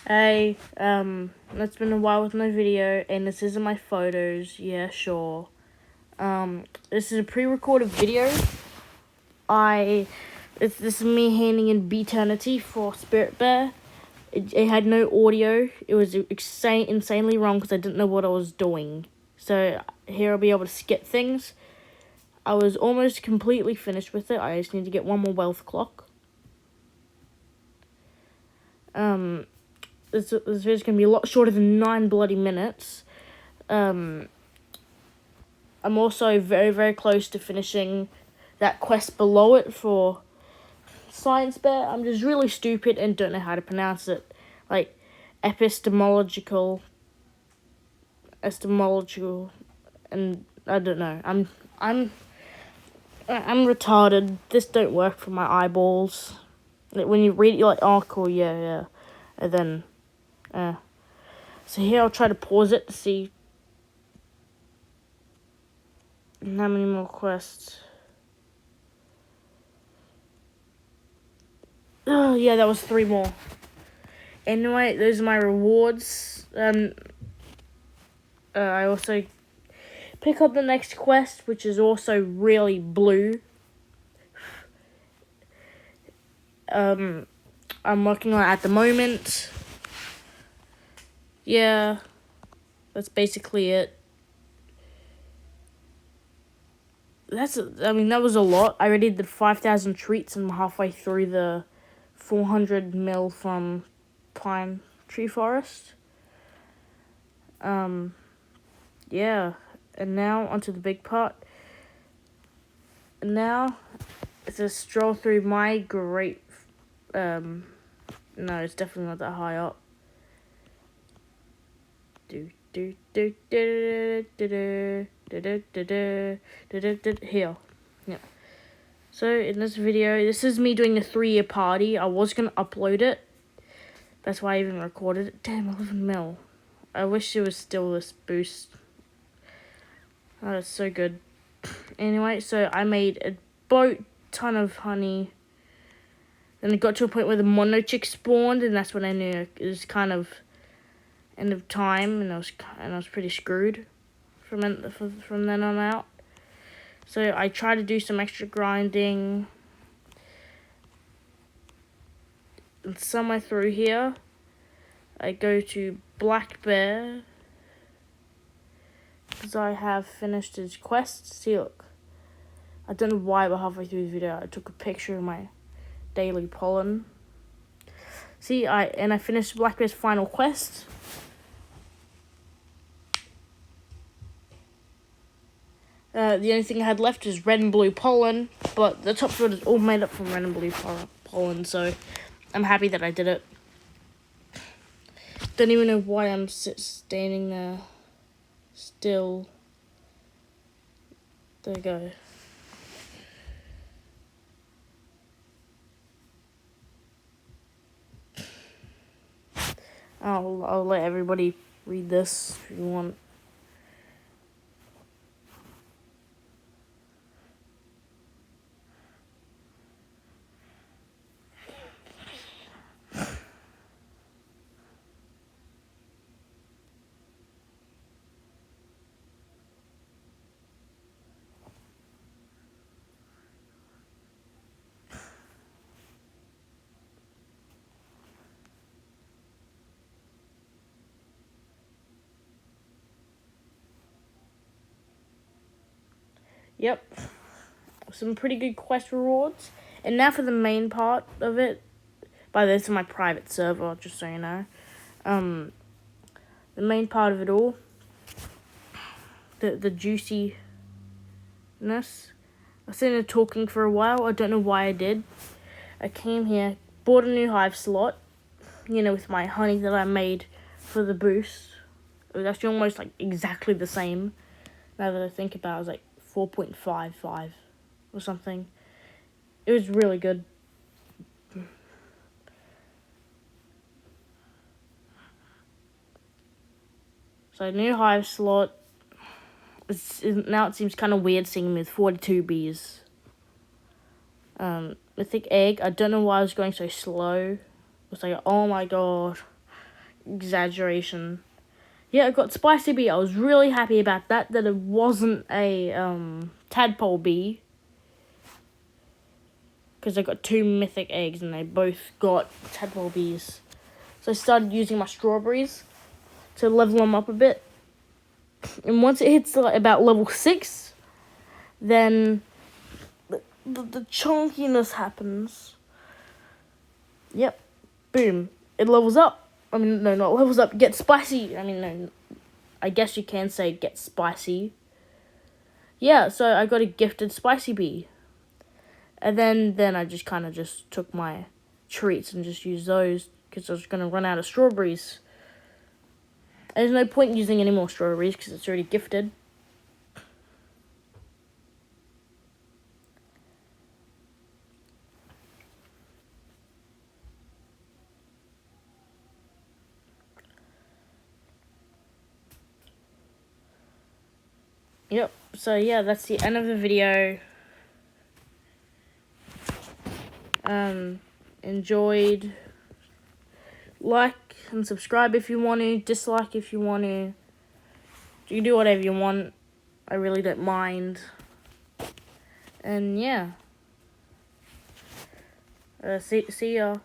Hey, it's been a while with no video, and this isn't my photos. Yeah, sure. This is a pre-recorded video. This is me handing in Beeternity for Spirit Bear. It had no audio. It was insanely wrong because I didn't know what I was doing. So here I'll be able to skip things. I was almost completely finished with it. I just need to get one more wealth clock. This video is going to be a lot shorter than 9 bloody minutes. I'm also very, very close to finishing that quest below it for Science Bear. I'm just really stupid and don't know how to pronounce it. Like, epistemological, and I don't know. I'm retarded. This don't work for my eyeballs. Like, when you read it, you're like, oh, cool, yeah. And then, so here I'll try to pause it to see how many more quests. Oh, yeah, that was 3 more. Anyway, those are my rewards. I also pick up the next quest, which is also really blue. I'm working on it at the moment. Yeah, that's basically it. That was a lot. I already did 5,000 treats and I'm halfway through the 400 mil from Pine Tree Forest. Yeah, and now onto the big part. And now it's a stroll through my great. No, it's definitely not that high up. Here. Yeah. So in this video, this is me doing a 3-year party. I was gonna upload it. That's why I even recorded it. Damn, 11 mil. I wish it was still this boost. Oh, it's so good. Anyway, so I made a boat ton of honey. Then it got to a point where the mono chick spawned, and that's when I knew it was kind of end of time, and I was pretty screwed from then on out. So I tried to do some extra grinding, and somewhere through here, I go to Black Bear because I have finished his quest. See, look, I don't know why, but halfway through the video, I took a picture of my daily pollen. See, I finished Black Bear's final quest. The only thing I had left is red and blue pollen, but the top sword is all made up from red and blue pollen, so I'm happy that I did it. Don't even know why I'm standing there still. There we go. I'll let everybody read this if you want. Yep. Some pretty good quest rewards. And now for the main part of it. By this is my private server, just so you know. The main part of it all. The juiciness. I was sitting there talking for a while. I don't know why I did. I came here, bought a new hive slot. With my honey that I made for the boost. It was actually almost like exactly the same. Now that I think about it, it was like 4.55 or something. It was really good. So new hive slot. Now it seems kind of weird seeing me with 42 bees. Mythic egg. I don't know why I was going so slow. It was like, oh my god. exaggeration. Yeah, I got spicy bee. I was really happy about that it wasn't a tadpole bee. Because I got 2 mythic eggs and they both got tadpole bees. So I started using my strawberries to level them up a bit. And once it hits like about level 6, then the chunkiness happens. Yep. Boom. It levels up. I mean, no, not levels up. Gets spicy. I mean, no. I guess you can say get spicy. Yeah, so I got a gifted spicy bee. And then I just kind of just took my treats and just used those because I was going to run out of strawberries. There's no point using any more strawberries because it's already gifted. Yep, so yeah, that's the end of the video. Enjoyed. Like and subscribe if you want to. Dislike if you want to. You can do whatever you want. I really don't mind. And yeah. See ya.